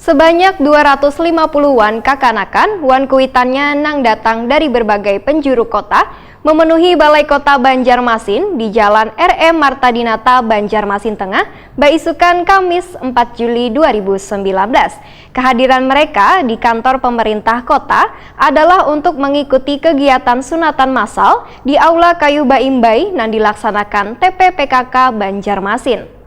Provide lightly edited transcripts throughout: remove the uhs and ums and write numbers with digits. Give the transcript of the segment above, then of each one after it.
Sebanyak 250-an kakanakan wan kuitannya nang datang dari berbagai penjuru kota memenuhi Balai Kota Banjarmasin di Jalan R.M. Martadinata, Banjarmasin Tengah, Baisukan Kamis 4 Juli 2019. Kehadiran mereka di kantor pemerintah kota adalah untuk mengikuti kegiatan sunatan massal di Aula Kayu Baimbai yang dilaksanakan TPPKK Banjarmasin.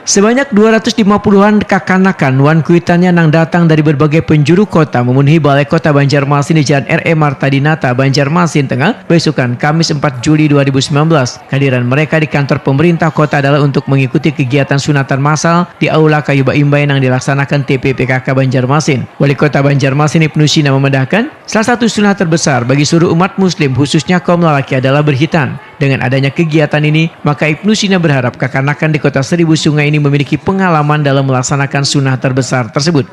Sebanyak 250-an kakanakan wan kuitannya nang datang dari berbagai penjuru kota memenuhi Balai Kota Banjarmasin di Jalan R.M. Martadinata, Banjarmasin Tengah, Besukan Kamis 4 Juli 2019. Kehadiran mereka di kantor pemerintah kota adalah untuk mengikuti kegiatan sunatan massal di Aula Kayu Baimbai yang dilaksanakan TPPKK Banjarmasin. Wali Kota Banjarmasin Ibnu Sina memendahkan, salah satu sunat terbesar bagi seluruh umat muslim khususnya kaum lelaki adalah berhitan. Dengan adanya kegiatan ini, maka Ibnu Sina berharap kakanakan di kota Seribu Sungai ini memiliki pengalaman dalam melaksanakan sunnah terbesar tersebut.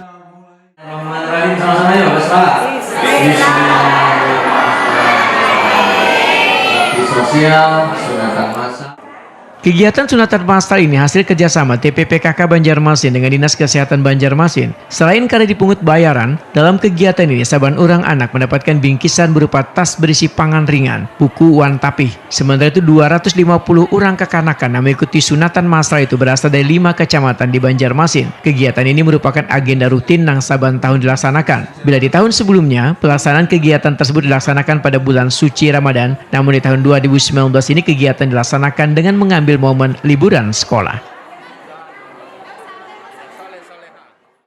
Kegiatan sunatan massal ini hasil kerjasama TPPKK Banjarmasin dengan Dinas Kesehatan Banjarmasin. Selain kada dipungut bayaran, dalam kegiatan ini saban orang anak mendapatkan bingkisan berupa tas berisi pangan ringan, buku wan tapih. Sementara itu 250 orang kekanakan yang mengikuti sunatan massal itu berasal dari 5 kecamatan di Banjarmasin. Kegiatan ini merupakan agenda rutin yang saban tahun dilaksanakan. Bila di tahun sebelumnya, pelaksanaan kegiatan tersebut dilaksanakan pada bulan suci Ramadan, namun di tahun 2019 ini kegiatan dilaksanakan dengan mengambil momen liburan sekolah.